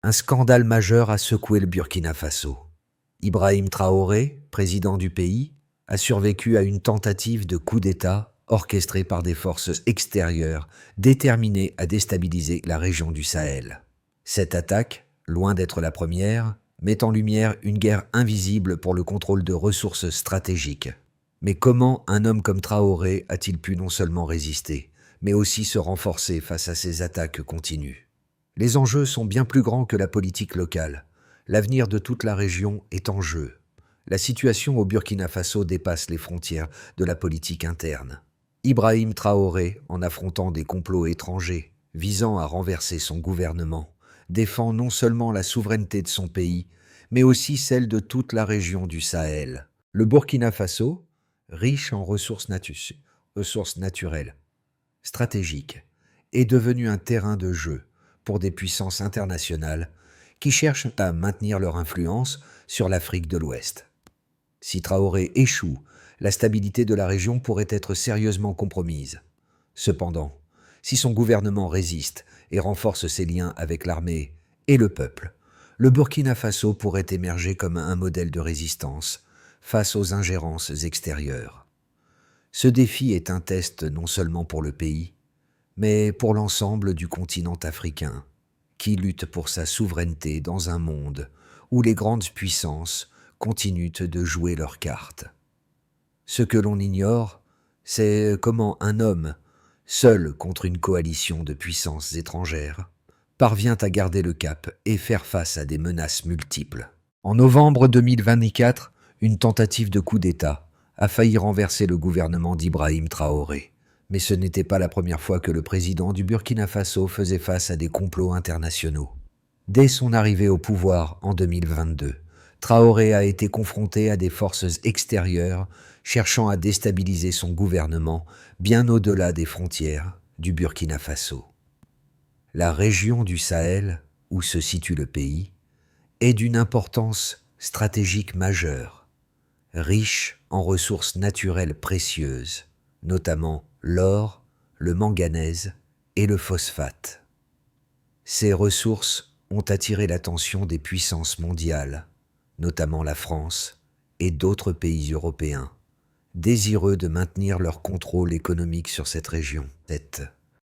Un scandale majeur a secoué le Burkina Faso. Ibrahim Traoré, président du pays, a survécu à une tentative de coup d'État orchestrée par des forces extérieures déterminées à déstabiliser la région du Sahel. Cette attaque, loin d'être la première, met en lumière une guerre invisible pour le contrôle de ressources stratégiques. Mais comment un homme comme Traoré a-t-il pu non seulement résister, mais aussi se renforcer face à ces attaques continues? Les enjeux sont bien plus grands que la politique locale. L'avenir de toute la région est en jeu. La situation au Burkina Faso dépasse les frontières de la politique interne. Ibrahim Traoré, en affrontant des complots étrangers visant à renverser son gouvernement, défend non seulement la souveraineté de son pays, mais aussi celle de toute la région du Sahel. Le Burkina Faso, riche en ressources naturelles, stratégiques, est devenu un terrain de jeu pour des puissances internationales qui cherchent à maintenir leur influence sur l'Afrique de l'Ouest. Si Traoré échoue, la stabilité de la région pourrait être sérieusement compromise. Cependant, si son gouvernement résiste et renforce ses liens avec l'armée et le peuple, le Burkina Faso pourrait émerger comme un modèle de résistance face aux ingérences extérieures. Ce défi est un test non seulement pour le pays, mais pour l'ensemble du continent africain, qui lutte pour sa souveraineté dans un monde où les grandes puissances continuent de jouer leurs cartes. Ce que l'on ignore, c'est comment un homme, seul contre une coalition de puissances étrangères, parvient à garder le cap et faire face à des menaces multiples. En novembre 2024, une tentative de coup d'État a failli renverser le gouvernement d'Ibrahim Traoré. Mais ce n'était pas la première fois que le président du Burkina Faso faisait face à des complots internationaux. Dès son arrivée au pouvoir en 2022, Traoré a été confronté à des forces extérieures cherchant à déstabiliser son gouvernement bien au-delà des frontières du Burkina Faso. La région du Sahel, où se situe le pays, est d'une importance stratégique majeure, riche en ressources naturelles précieuses, notamment l'or, le manganèse et le phosphate. Ces ressources ont attiré l'attention des puissances mondiales, notamment la France et d'autres pays européens, désireux de maintenir leur contrôle économique sur cette région.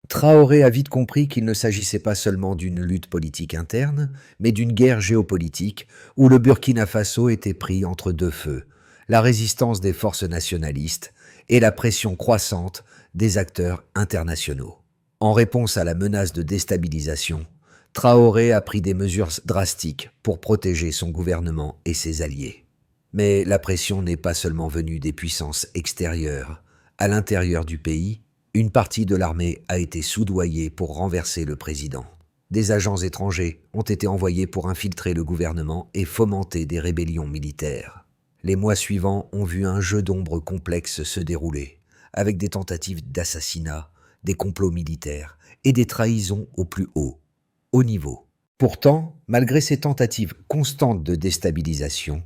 Traoré a vite compris qu'il ne s'agissait pas seulement d'une lutte politique interne, mais d'une guerre géopolitique où le Burkina Faso était pris entre deux feux, la résistance des forces nationalistes et la pression croissante des acteurs internationaux. En réponse à la menace de déstabilisation, Traoré a pris des mesures drastiques pour protéger son gouvernement et ses alliés. Mais la pression n'est pas seulement venue des puissances extérieures. À l'intérieur du pays, une partie de l'armée a été soudoyée pour renverser le président. Des agents étrangers ont été envoyés pour infiltrer le gouvernement et fomenter des rébellions militaires. Les mois suivants ont vu un jeu d'ombre complexe se dérouler, avec des tentatives d'assassinat, des complots militaires et des trahisons au plus haut niveau. Pourtant, malgré ces tentatives constantes de déstabilisation,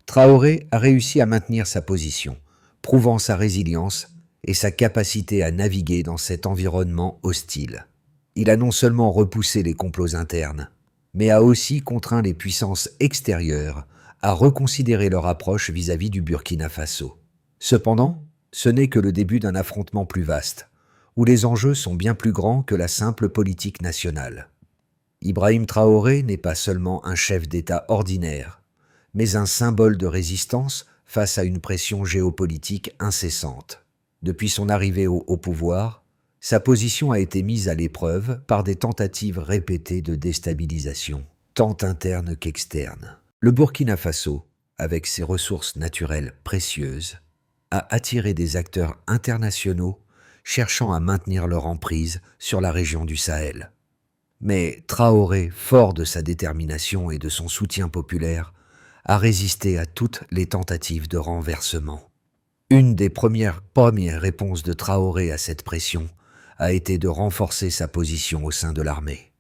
Traoré a réussi à maintenir sa position, prouvant sa résilience et sa capacité à naviguer dans cet environnement hostile. Il a non seulement repoussé les complots internes, mais a aussi contraint les puissances extérieures à reconsidérer leur approche vis-à-vis du Burkina Faso. Cependant, ce n'est que le début d'un affrontement plus vaste, où les enjeux sont bien plus grands que la simple politique nationale. Ibrahim Traoré n'est pas seulement un chef d'État ordinaire, mais un symbole de résistance face à une pression géopolitique incessante. Depuis son arrivée au pouvoir, sa position a été mise à l'épreuve par des tentatives répétées de déstabilisation, tant interne qu'externe. Le Burkina Faso, avec ses ressources naturelles précieuses, a attiré des acteurs internationaux cherchant à maintenir leur emprise sur la région du Sahel. Mais Traoré, fort de sa détermination et de son soutien populaire, a résisté à toutes les tentatives de renversement. Une des premières réponses de Traoré à cette pression a été de renforcer sa position au sein de l'armée.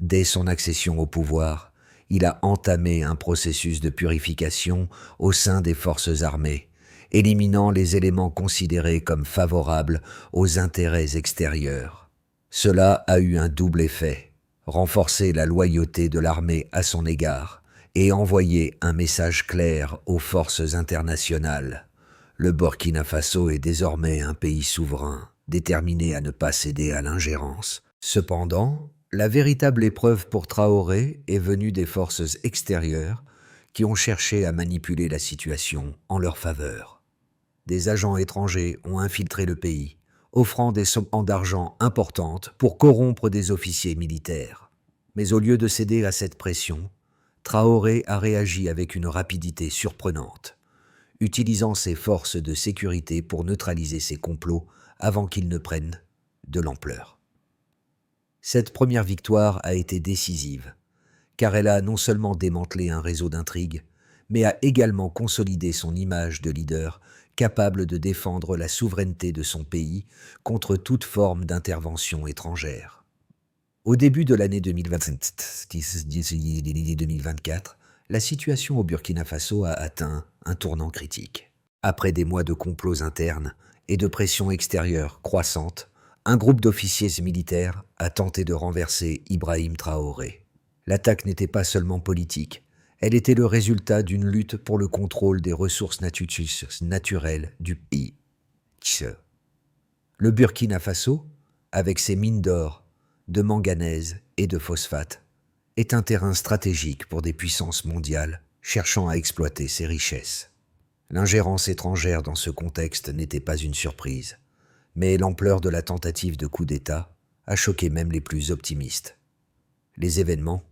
Dès son accession au pouvoir, il a entamé un processus de purification au sein des forces armées, éliminant les éléments considérés comme favorables aux intérêts extérieurs. Cela a eu un double effet. renforcer la loyauté de l'armée à son égard et envoyer un message clair aux forces internationales. Le Burkina Faso est désormais un pays souverain, déterminé à ne pas céder à l'ingérence. Cependant, la véritable épreuve pour Traoré est venue des forces extérieures qui ont cherché à manipuler la situation en leur faveur. Des agents étrangers ont infiltré le pays, offrant des sommes d'argent importantes pour corrompre des officiers militaires. Mais au lieu de céder à cette pression, Traoré a réagi avec une rapidité surprenante, utilisant ses forces de sécurité pour neutraliser ces complots avant qu'ils ne prennent de l'ampleur. Cette première victoire a été décisive, car elle a non seulement démantelé un réseau d'intrigues, mais a également consolidé son image de leader capable de défendre la souveraineté de son pays contre toute forme d'intervention étrangère. Au début de l'année 2024, la situation au Burkina Faso a atteint un tournant critique. Après des mois de complots internes et de pressions extérieures croissantes, un groupe d'officiers militaires a tenté de renverser Ibrahim Traoré. L'attaque n'était pas seulement politique, elle était le résultat d'une lutte pour le contrôle des ressources naturelles du pays. Le Burkina Faso, avec ses mines d'or, de manganèse et de phosphate, est un terrain stratégique pour des puissances mondiales cherchant à exploiter ses richesses. L'ingérence étrangère dans ce contexte n'était pas une surprise, mais l'ampleur de la tentative de coup d'État a choqué même les plus optimistes. Les événements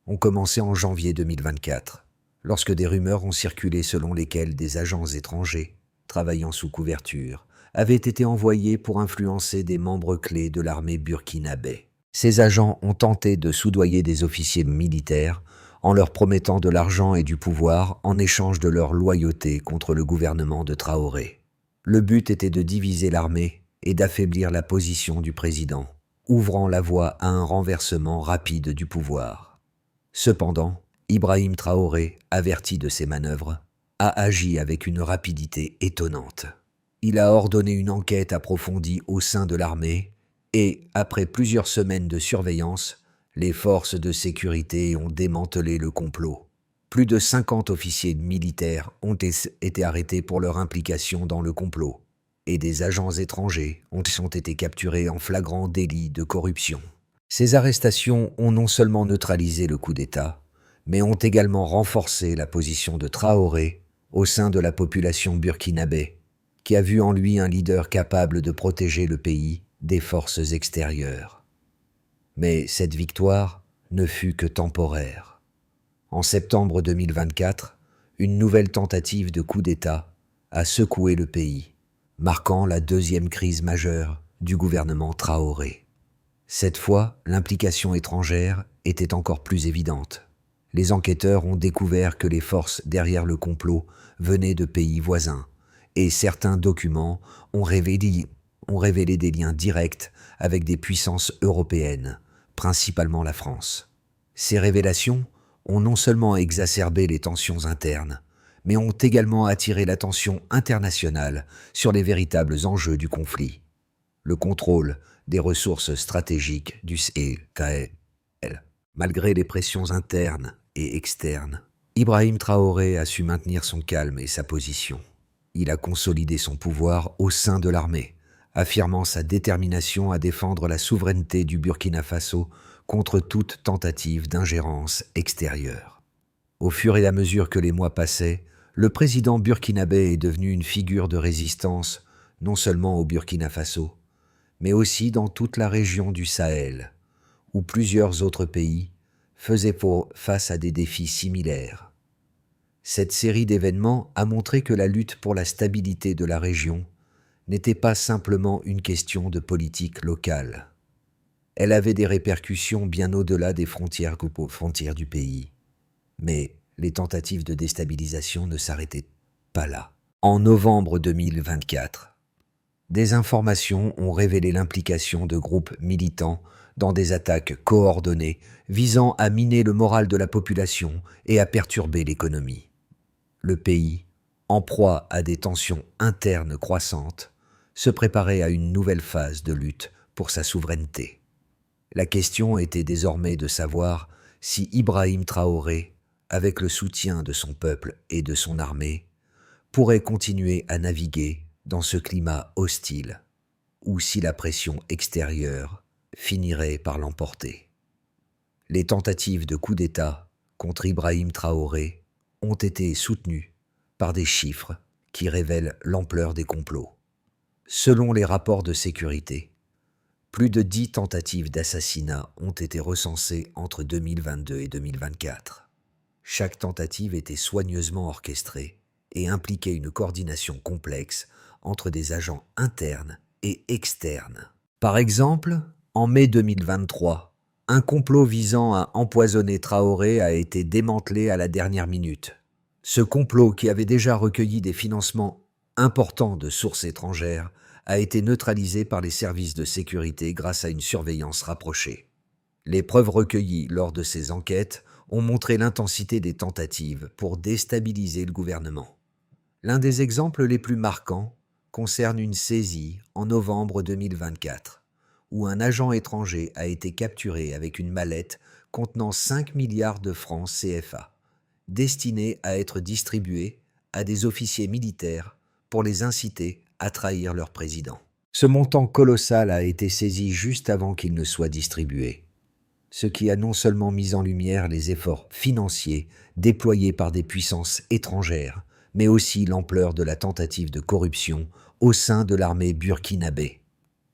ont commencé en janvier 2024, lorsque des rumeurs ont circulé selon lesquelles des agents étrangers, travaillant sous couverture, avaient été envoyés pour influencer des membres clés de l'armée burkinabé. Ces agents ont tenté de soudoyer des officiers militaires en leur promettant de l'argent et du pouvoir en échange de leur loyauté contre le gouvernement de Traoré. Le but était de diviser l'armée et d'affaiblir la position du président, ouvrant la voie à un renversement rapide du pouvoir. Cependant, Ibrahim Traoré, averti de ces manœuvres, a agi avec une rapidité étonnante. Il a ordonné une enquête approfondie au sein de l'armée et, après plusieurs semaines de surveillance, les forces de sécurité ont démantelé le complot. Plus de 50 officiers militaires ont été arrêtés pour leur implication dans le complot, et des agents étrangers ont été capturés en flagrant délit de corruption. Ces arrestations ont non seulement neutralisé le coup d'État, mais ont également renforcé la position de Traoré au sein de la population burkinabé, qui a vu en lui un leader capable de protéger le pays des forces extérieures. Mais cette victoire ne fut que temporaire. En septembre 2024, une nouvelle tentative de coup d'État a secoué le pays, marquant la deuxième crise majeure du gouvernement Traoré. Cette fois, l'implication étrangère était encore plus évidente. Les enquêteurs ont découvert que les forces derrière le complot venaient de pays voisins, et certains documents ont révélé des liens directs avec des puissances européennes, principalement la France. Ces révélations ont non seulement exacerbé les tensions internes, mais ont également attiré l'attention internationale sur les véritables enjeux du conflit. Le contrôle des ressources stratégiques du Sahel. Malgré les pressions internes et externes, Ibrahim Traoré a su maintenir son calme et sa position. Il a consolidé son pouvoir au sein de l'armée, affirmant sa détermination à défendre la souveraineté du Burkina Faso contre toute tentative d'ingérence extérieure. Au fur et à mesure que les mois passaient, le président burkinabé est devenu une figure de résistance non seulement au Burkina Faso, mais aussi dans toute la région du Sahel, où plusieurs autres pays faisaient face à des défis similaires. Cette série d'événements a montré que la lutte pour la stabilité de la région n'était pas simplement une question de politique locale. Elle avait des répercussions bien au-delà des frontières du pays. Mais les tentatives de déstabilisation ne s'arrêtaient pas là. En novembre 2024, des informations ont révélé l'implication de groupes militants dans des attaques coordonnées visant à miner le moral de la population et à perturber l'économie. Le pays, en proie à des tensions internes croissantes, se préparait à une nouvelle phase de lutte pour sa souveraineté. La question était désormais de savoir si Ibrahim Traoré, avec le soutien de son peuple et de son armée, pourrait continuer à naviguer dans ce climat hostile, ou si la pression extérieure finirait par l'emporter. Les tentatives de coup d'État contre Ibrahim Traoré ont été soutenues par des chiffres qui révèlent l'ampleur des complots. Selon les rapports de sécurité, plus de 10 tentatives d'assassinat ont été recensées entre 2022 et 2024. Chaque tentative était soigneusement orchestrée et impliquait une coordination complexe entre des agents internes et externes. Par exemple, en mai 2023, un complot visant à empoisonner Traoré a été démantelé à la dernière minute. Ce complot, qui avait déjà recueilli des financements importants de sources étrangères, a été neutralisé par les services de sécurité grâce à une surveillance rapprochée. Les preuves recueillies lors de ces enquêtes ont montré l'intensité des tentatives pour déstabiliser le gouvernement. L'un des exemples les plus marquants concerne une saisie en novembre 2024, où un agent étranger a été capturé avec une mallette contenant 5 milliards de francs CFA, destinés à être distribués à des officiers militaires pour les inciter à trahir leur président. Ce montant colossal a été saisi juste avant qu'il ne soit distribué, ce qui a non seulement mis en lumière les efforts financiers déployés par des puissances étrangères, mais aussi l'ampleur de la tentative de corruption au sein de l'armée burkinabé.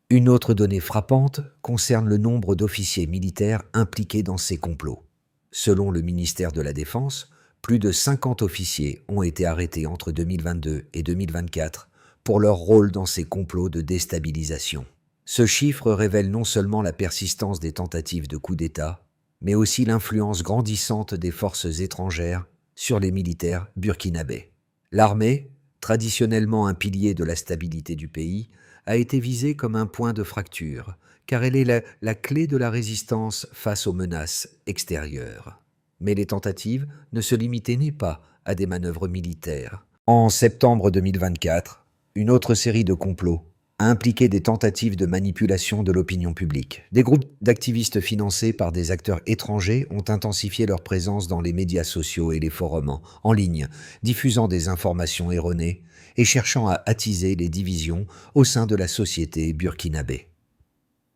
Une autre donnée frappante concerne le nombre d'officiers militaires impliqués dans ces complots. Selon le ministère de la Défense, plus de 50 officiers ont été arrêtés entre 2022 et 2024 pour leur rôle dans ces complots de déstabilisation. Ce chiffre révèle non seulement la persistance des tentatives de coup d'État, mais aussi l'influence grandissante des forces étrangères sur les militaires burkinabés. L'armée, traditionnellement un pilier de la stabilité du pays, a été visée comme un point de fracture, car elle est la clé de la résistance face aux menaces extérieures. Mais les tentatives ne se limitaient pas à des manœuvres militaires. En septembre 2024, une autre série de complots a impliqué des tentatives de manipulation de l'opinion publique. Des groupes d'activistes financés par des acteurs étrangers ont intensifié leur présence dans les médias sociaux et les forums en ligne, diffusant des informations erronées et cherchant à attiser les divisions au sein de la société burkinabé.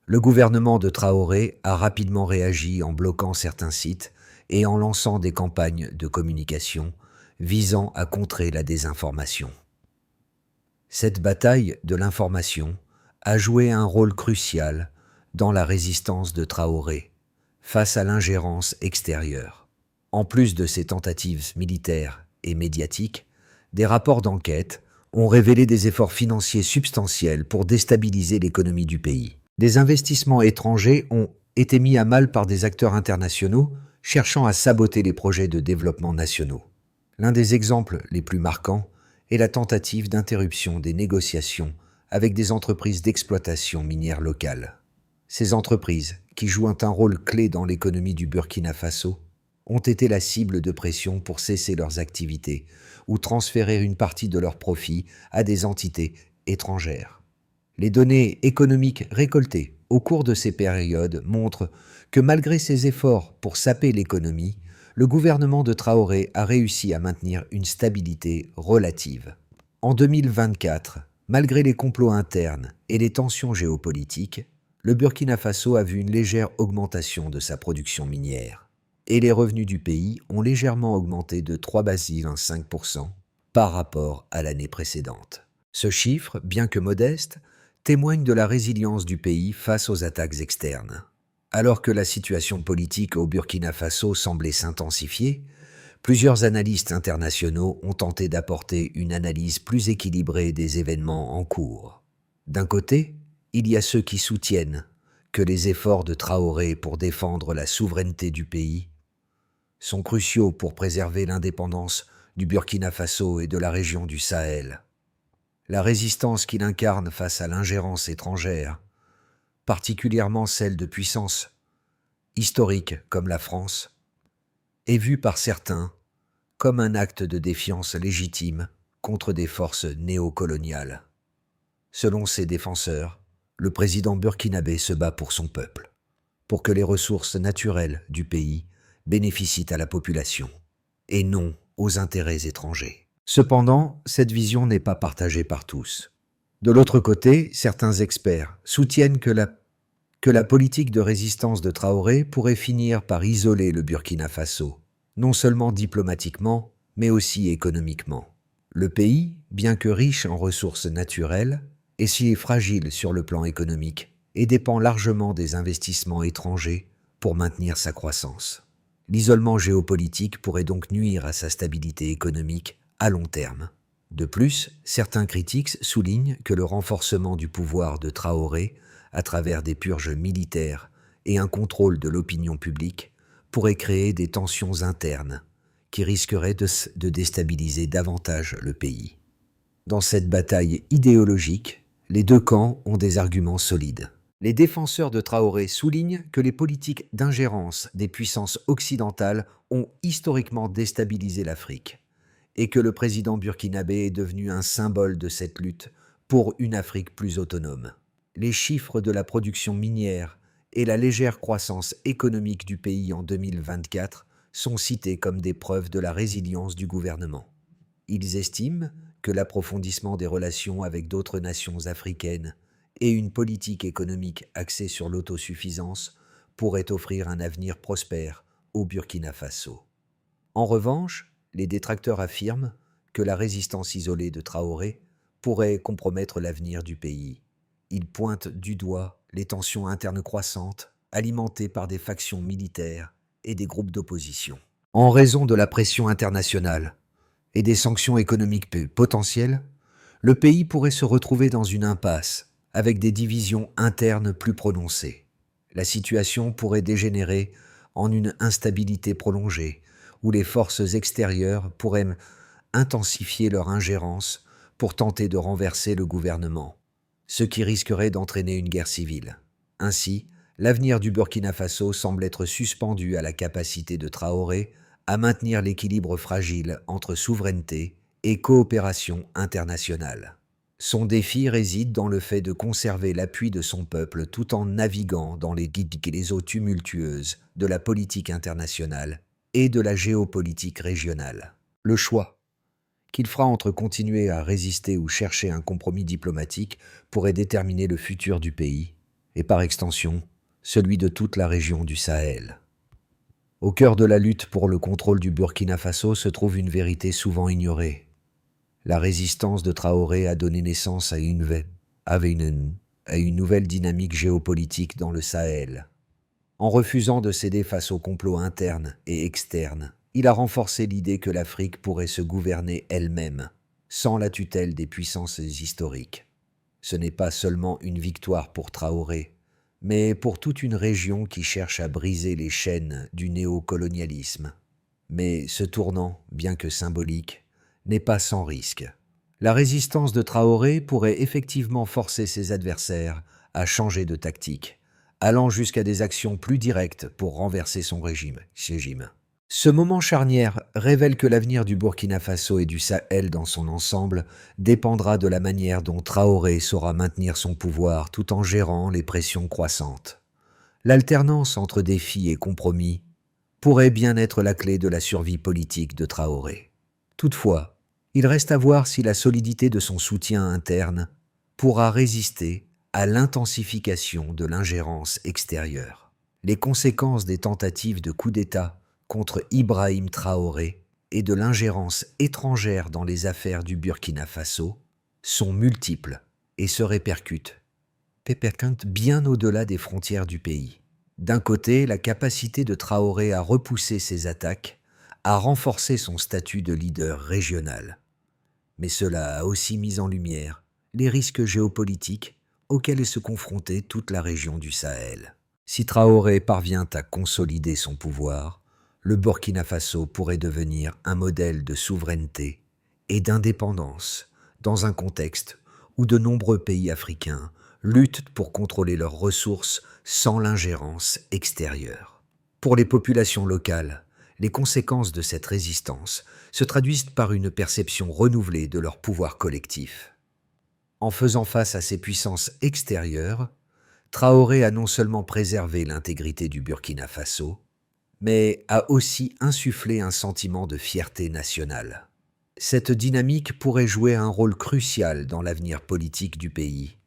Le gouvernement de Traoré a rapidement réagi en bloquant certains sites et en lançant des campagnes de communication visant à contrer la désinformation. Cette bataille de l'information a joué un rôle crucial dans la résistance de Traoré face à l'ingérence extérieure. En plus de ces tentatives militaires et médiatiques, des rapports d'enquête ont révélé des efforts financiers substantiels pour déstabiliser l'économie du pays. Des investissements étrangers ont été mis à mal par des acteurs internationaux cherchant à saboter les projets de développement nationaux. L'un des exemples les plus marquants est la tentative d'interruption des négociations avec des entreprises d'exploitation minière locales. Ces entreprises, qui jouent un rôle clé dans l'économie du Burkina Faso, ont été la cible de pression pour cesser leurs activités ou transférer une partie de leurs profits à des entités étrangères. Les données économiques récoltées au cours de ces périodes montrent que malgré ces efforts pour saper l'économie, le gouvernement de Traoré a réussi à maintenir une stabilité relative. En 2024, malgré les complots internes et les tensions géopolitiques, le Burkina Faso a vu une légère augmentation de sa production minière. Et les revenus du pays ont légèrement augmenté de 3,5% par rapport à l'année précédente. Ce chiffre, bien que modeste, témoigne de la résilience du pays face aux attaques externes. Alors que la situation politique au Burkina Faso semblait s'intensifier, plusieurs analystes internationaux ont tenté d'apporter une analyse plus équilibrée des événements en cours. D'un côté, il y a ceux qui soutiennent que les efforts de Traoré pour défendre la souveraineté du pays sont cruciaux pour préserver l'indépendance du Burkina Faso et de la région du Sahel. La résistance qu'il incarne face à l'ingérence étrangère, particulièrement celle de puissances historiques comme la France, est vue par certains comme un acte de défiance légitime contre des forces néocoloniales. Selon ses défenseurs, le président burkinabé se bat pour son peuple. pour que les ressources naturelles du pays bénéficient à la population, et non aux intérêts étrangers. Cependant, cette vision n'est pas partagée par tous. De l'autre côté, certains experts soutiennent que la politique de résistance de Traoré pourrait finir par isoler le Burkina Faso, non seulement diplomatiquement, mais aussi économiquement. Le pays, bien que riche en ressources naturelles, est si fragile sur le plan économique et dépend largement des investissements étrangers pour maintenir sa croissance. L'isolement géopolitique pourrait donc nuire à sa stabilité économique à long terme. De plus, certains critiques soulignent que le renforcement du pouvoir de Traoré à travers des purges militaires et un contrôle de l'opinion publique pourrait créer des tensions internes qui risqueraient de déstabiliser davantage le pays. Dans cette bataille idéologique, les deux camps ont des arguments solides. Les défenseurs de Traoré soulignent que les politiques d'ingérence des puissances occidentales ont historiquement déstabilisé l'Afrique et que le président burkinabé est devenu un symbole de cette lutte pour une Afrique plus autonome. Les chiffres de la production minière et la légère croissance économique du pays en 2024 sont cités comme des preuves de la résilience du gouvernement. Ils estiment que l'approfondissement des relations avec d'autres nations africaines et une politique économique axée sur l'autosuffisance pourraient offrir un avenir prospère au Burkina Faso. En revanche, les détracteurs affirment que la résistance isolée de Traoré pourrait compromettre l'avenir du pays. Ils pointent du doigt les tensions internes croissantes, alimentées par des factions militaires et des groupes d'opposition. En raison de la pression internationale et des sanctions économiques potentielles, le pays pourrait se retrouver dans une impasse avec des divisions internes plus prononcées. La situation pourrait dégénérer en une instabilité prolongée, où les forces extérieures pourraient intensifier leur ingérence pour tenter de renverser le gouvernement, ce qui risquerait d'entraîner une guerre civile. Ainsi, l'avenir du Burkina Faso semble être suspendu à la capacité de Traoré à maintenir l'équilibre fragile entre souveraineté et coopération internationale. Son défi réside dans le fait de conserver l'appui de son peuple tout en naviguant dans les eaux tumultueuses de la politique internationale et de la géopolitique régionale. Le choix qu'il fera entre continuer à résister ou chercher un compromis diplomatique pourrait déterminer le futur du pays et par extension celui de toute la région du Sahel. Au cœur de la lutte pour le contrôle du Burkina Faso se trouve une vérité souvent ignorée. La résistance de Traoré a donné naissance à une nouvelle dynamique géopolitique dans le Sahel. En refusant de céder face aux complots internes et externes, il a renforcé l'idée que l'Afrique pourrait se gouverner elle-même, sans la tutelle des puissances historiques. Ce n'est pas seulement une victoire pour Traoré, mais pour toute une région qui cherche à briser les chaînes du néocolonialisme. Mais ce tournant, bien que symbolique, n'est pas sans risque. La résistance de Traoré pourrait effectivement forcer ses adversaires à changer de tactique, allant jusqu'à des actions plus directes pour renverser son régime. Ce moment charnière révèle que l'avenir du Burkina Faso et du Sahel dans son ensemble dépendra de la manière dont Traoré saura maintenir son pouvoir tout en gérant les pressions croissantes. L'alternance entre défis et compromis pourrait bien être la clé de la survie politique de Traoré. Toutefois, il reste à voir si la solidité de son soutien interne pourra résister à l'intensification de l'ingérence extérieure. Les conséquences des tentatives de coup d'État contre Ibrahim Traoré et de l'ingérence étrangère dans les affaires du Burkina Faso sont multiples et se répercutent bien au-delà des frontières du pays. D'un côté, la capacité de Traoré à repousser ses attaques a renforcé son statut de leader régional. Mais cela a aussi mis en lumière les risques géopolitiques auxquels est se confrontée toute la région du Sahel. Si Traoré parvient à consolider son pouvoir, le Burkina Faso pourrait devenir un modèle de souveraineté et d'indépendance dans un contexte où de nombreux pays africains luttent pour contrôler leurs ressources sans l'ingérence extérieure. Pour les populations locales, les conséquences de cette résistance se traduisent par une perception renouvelée de leur pouvoir collectif. En faisant face à ces puissances extérieures, Traoré a non seulement préservé l'intégrité du Burkina Faso, mais a aussi insufflé un sentiment de fierté nationale. Cette dynamique pourrait jouer un rôle crucial dans l'avenir politique du pays,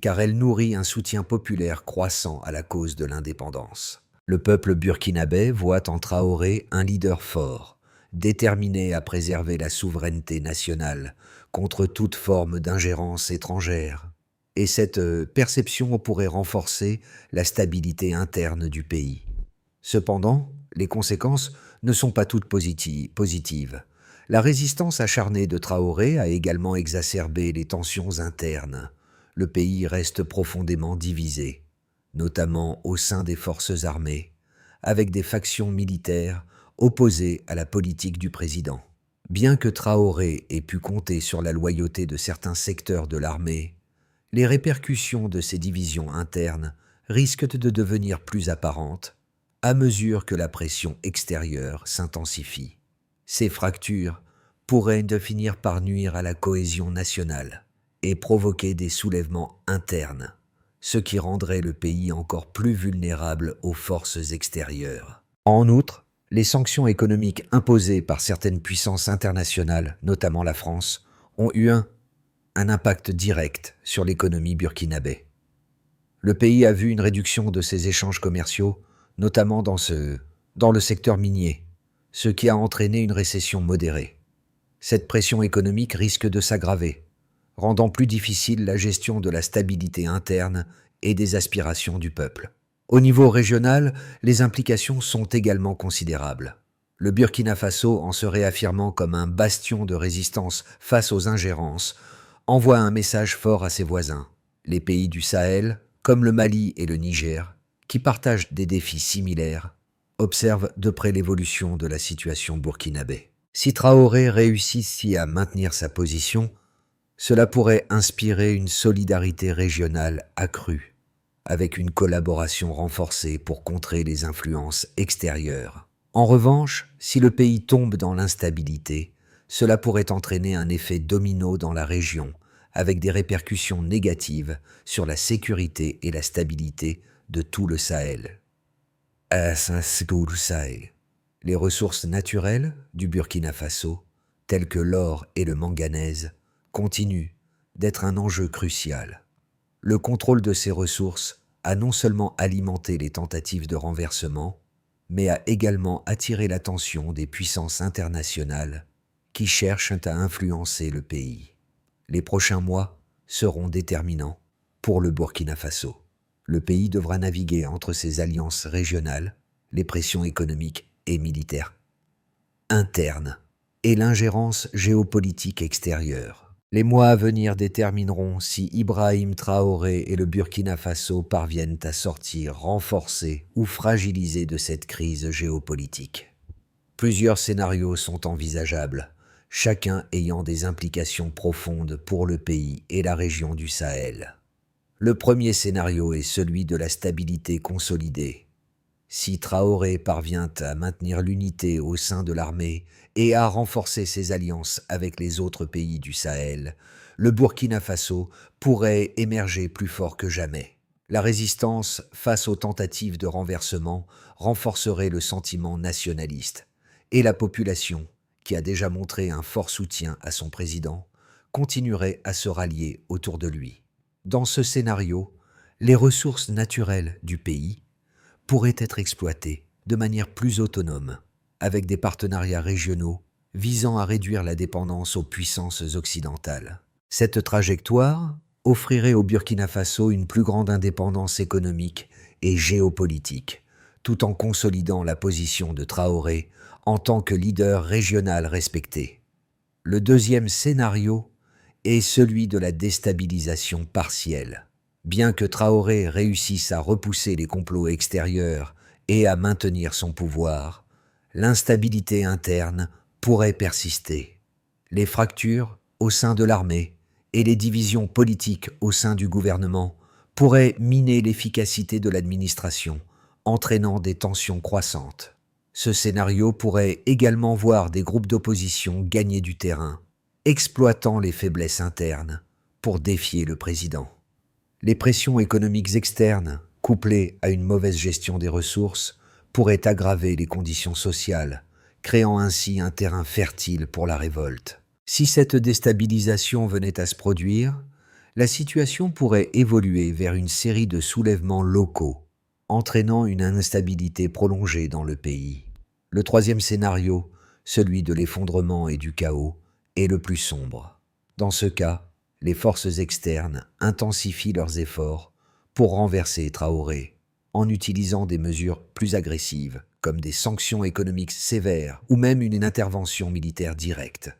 car elle nourrit un soutien populaire croissant à la cause de l'indépendance. Le peuple burkinabé voit en Traoré un leader fort, déterminé à préserver la souveraineté nationale contre toute forme d'ingérence étrangère. Et cette perception pourrait renforcer la stabilité interne du pays. Cependant, les conséquences ne sont pas toutes positives. La résistance acharnée de Traoré a également exacerbé les tensions internes. Le pays reste profondément divisé, notamment au sein des forces armées, avec des factions militaires opposées à la politique du président. Bien que Traoré ait pu compter sur la loyauté de certains secteurs de l'armée, les répercussions de ces divisions internes risquent de devenir plus apparentes à mesure que la pression extérieure s'intensifie. Ces fractures pourraient finir par nuire à la cohésion nationale et provoquer des soulèvements internes, ce qui rendrait le pays encore plus vulnérable aux forces extérieures. En outre, les sanctions économiques imposées par certaines puissances internationales, notamment la France, ont eu un impact direct sur l'économie burkinabé. Le pays a vu une réduction de ses échanges commerciaux, notamment dans le secteur minier, ce qui a entraîné une récession modérée. Cette pression économique risque de s'aggraver, rendant plus difficile la gestion de la stabilité interne et des aspirations du peuple. Au niveau régional, les implications sont également considérables. Le Burkina Faso, en se réaffirmant comme un bastion de résistance face aux ingérences, envoie un message fort à ses voisins. Les pays du Sahel, comme le Mali et le Niger, qui partagent des défis similaires, observent de près l'évolution de la situation burkinabé. Si Traoré réussit à maintenir sa position, cela pourrait inspirer une solidarité régionale accrue, avec une collaboration renforcée pour contrer les influences extérieures. En revanche, si le pays tombe dans l'instabilité, cela pourrait entraîner un effet domino dans la région, avec des répercussions négatives sur la sécurité et la stabilité de tout le Sahel. Les ressources naturelles du Burkina Faso, telles que l'or et le manganèse, continuent d'être un enjeu crucial. Le contrôle de ces ressources a non seulement alimenté les tentatives de renversement, mais a également attiré l'attention des puissances internationales qui cherchent à influencer le pays. Les prochains mois seront déterminants pour le Burkina Faso. Le pays devra naviguer entre ses alliances régionales, les pressions économiques et militaires internes et l'ingérence géopolitique extérieure. Les mois à venir détermineront si Ibrahim Traoré et le Burkina Faso parviennent à sortir renforcés ou fragilisés de cette crise géopolitique. Plusieurs scénarios sont envisageables, chacun ayant des implications profondes pour le pays et la région du Sahel. Le premier scénario est celui de la stabilité consolidée. Si Traoré parvient à maintenir l'unité au sein de l'armée et à renforcer ses alliances avec les autres pays du Sahel, le Burkina Faso pourrait émerger plus fort que jamais. La résistance face aux tentatives de renversement renforcerait le sentiment nationaliste, et la population, qui a déjà montré un fort soutien à son président, continuerait à se rallier autour de lui. Dans ce scénario, les ressources naturelles du pays pourraient être exploitées de manière plus autonome, avec des partenariats régionaux visant à réduire la dépendance aux puissances occidentales. Cette trajectoire offrirait au Burkina Faso une plus grande indépendance économique et géopolitique, tout en consolidant la position de Traoré en tant que leader régional respecté. Le deuxième scénario est celui de la déstabilisation partielle. Bien que Traoré réussisse à repousser les complots extérieurs et à maintenir son pouvoir, l'instabilité interne pourrait persister. Les fractures au sein de l'armée et les divisions politiques au sein du gouvernement pourraient miner l'efficacité de l'administration, entraînant des tensions croissantes. Ce scénario pourrait également voir des groupes d'opposition gagner du terrain, exploitant les faiblesses internes pour défier le président. Les pressions économiques externes, couplées à une mauvaise gestion des ressources, pourraient aggraver les conditions sociales, créant ainsi un terrain fertile pour la révolte. Si cette déstabilisation venait à se produire, la situation pourrait évoluer vers une série de soulèvements locaux, entraînant une instabilité prolongée dans le pays. Le troisième scénario, celui de l'effondrement et du chaos, est le plus sombre. Dans ce cas, les forces externes intensifient leurs efforts pour renverser Traoré, en utilisant des mesures plus agressives, comme des sanctions économiques sévères ou même une intervention militaire directe.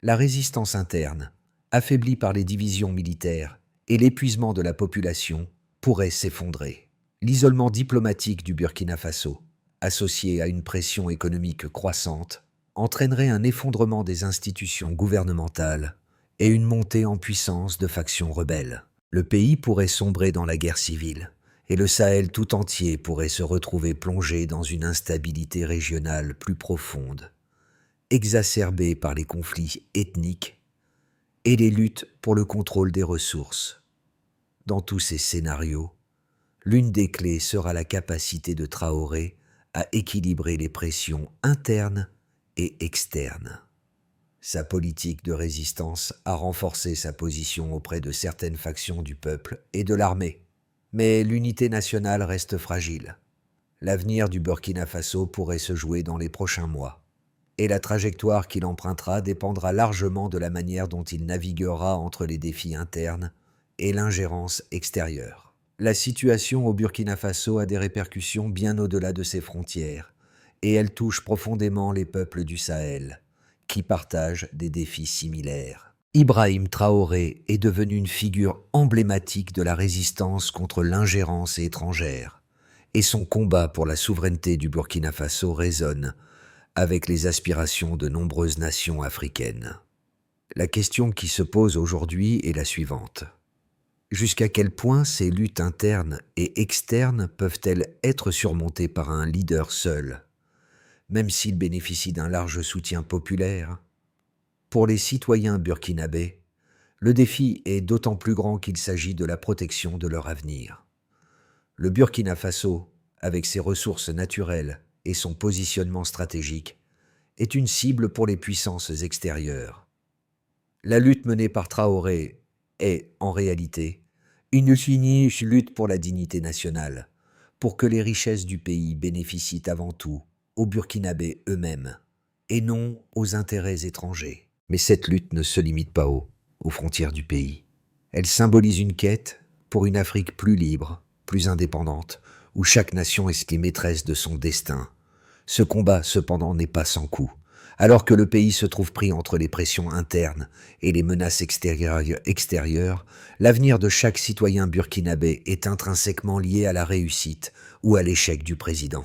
La résistance interne, affaiblie par les divisions militaires et l'épuisement de la population, pourrait s'effondrer. L'isolement diplomatique du Burkina Faso, associé à une pression économique croissante, entraînerait un effondrement des institutions gouvernementales et une montée en puissance de factions rebelles. Le pays pourrait sombrer dans la guerre civile, et le Sahel tout entier pourrait se retrouver plongé dans une instabilité régionale plus profonde, exacerbée par les conflits ethniques et les luttes pour le contrôle des ressources. Dans tous ces scénarios, l'une des clés sera la capacité de Traoré à équilibrer les pressions internes et externes. Sa politique de résistance a renforcé sa position auprès de certaines factions du peuple et de l'armée. Mais l'unité nationale reste fragile. L'avenir du Burkina Faso pourrait se jouer dans les prochains mois. Et la trajectoire qu'il empruntera dépendra largement de la manière dont il naviguera entre les défis internes et l'ingérence extérieure. La situation au Burkina Faso a des répercussions bien au-delà de ses frontières, et elle touche profondément les peuples du Sahel, qui partagent des défis similaires. Ibrahim Traoré est devenu une figure emblématique de la résistance contre l'ingérence étrangère, et son combat pour la souveraineté du Burkina Faso résonne avec les aspirations de nombreuses nations africaines. La question qui se pose aujourd'hui est la suivante. Jusqu'à quel point ces luttes internes et externes peuvent-elles être surmontées par un leader seul, même s'il bénéficie d'un large soutien populaire? Pour les citoyens burkinabés, le défi est d'autant plus grand qu'il s'agit de la protection de leur avenir. Le Burkina Faso, avec ses ressources naturelles et son positionnement stratégique, est une cible pour les puissances extérieures. La lutte menée par Traoré est, en réalité, une unique lutte pour la dignité nationale, pour que les richesses du pays bénéficient avant tout aux Burkinabés eux-mêmes, et non aux intérêts étrangers. Mais cette lutte ne se limite pas aux frontières du pays. Elle symbolise une quête pour une Afrique plus libre, plus indépendante, où chaque nation est maîtresse de son destin. Ce combat, cependant, n'est pas sans coût. Alors que le pays se trouve pris entre les pressions internes et les menaces extérieures, l'avenir de chaque citoyen burkinabé est intrinsèquement lié à la réussite ou à l'échec du président.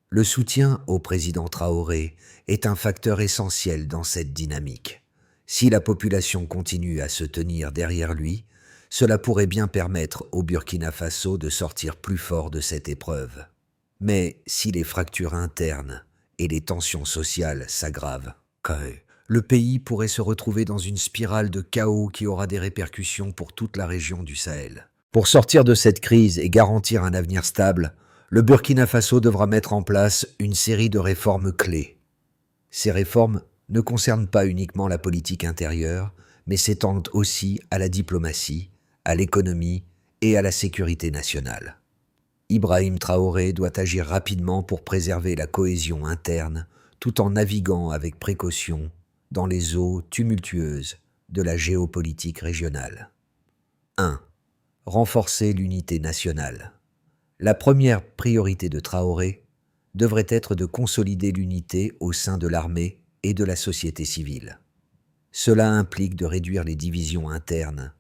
Le soutien au président Traoré est un facteur essentiel dans cette dynamique. Si la population continue à se tenir derrière lui, cela pourrait bien permettre au Burkina Faso de sortir plus fort de cette épreuve. Mais si les fractures internes et les tensions sociales s'aggravent, le pays pourrait se retrouver dans une spirale de chaos qui aura des répercussions pour toute la région du Sahel. Pour sortir de cette crise et garantir un avenir stable, le Burkina Faso devra mettre en place une série de réformes clés. Ces réformes ne concernent pas uniquement la politique intérieure, mais s'étendent aussi à la diplomatie, à l'économie et à la sécurité nationale. Ibrahim Traoré doit agir rapidement pour préserver la cohésion interne, tout en naviguant avec précaution dans les eaux tumultueuses de la géopolitique régionale. 1. Renforcer l'unité nationale. La première priorité de Traoré devrait être de consolider l'unité au sein de l'armée et de la société civile. Cela implique de réduire les divisions internes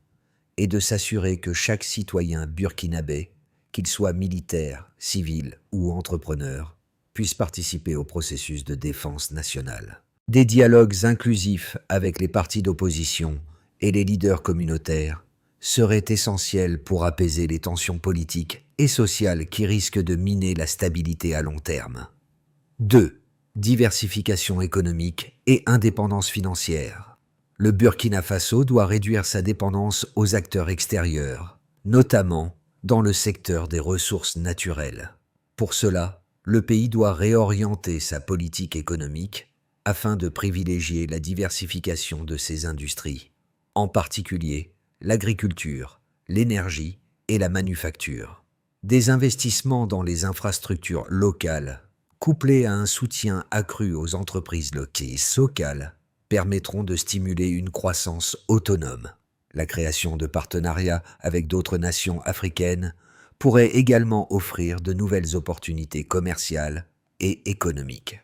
et de s'assurer que chaque citoyen burkinabé, qu'il soit militaire, civil ou entrepreneur, puisse participer au processus de défense nationale. Des dialogues inclusifs avec les partis d'opposition et les leaders communautaires seraient essentiels pour apaiser les tensions politiques et sociales qui risquent de miner la stabilité à long terme. 2. Diversification économique et indépendance financière. Le Burkina Faso doit réduire sa dépendance aux acteurs extérieurs, notamment dans le secteur des ressources naturelles. Pour cela, le pays doit réorienter sa politique économique afin de privilégier la diversification de ses industries, en particulier l'agriculture, l'énergie et la manufacture. Des investissements dans les infrastructures locales, couplés à un soutien accru aux entreprises locales, permettront de stimuler une croissance autonome. La création de partenariats avec d'autres nations africaines pourrait également offrir de nouvelles opportunités commerciales et économiques.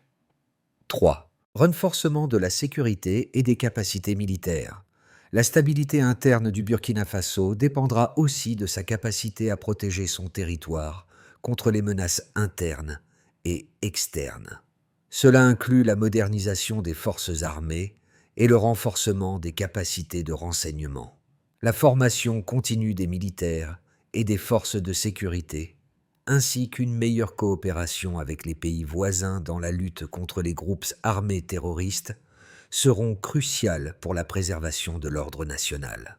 3. Renforcement de la sécurité et des capacités militaires. La stabilité interne du Burkina Faso dépendra aussi de sa capacité à protéger son territoire contre les menaces internes et externes. Cela inclut la modernisation des forces armées et le renforcement des capacités de renseignement. La formation continue des militaires et des forces de sécurité, ainsi qu'une meilleure coopération avec les pays voisins dans la lutte contre les groupes armés terroristes, seront cruciales pour la préservation de l'ordre national.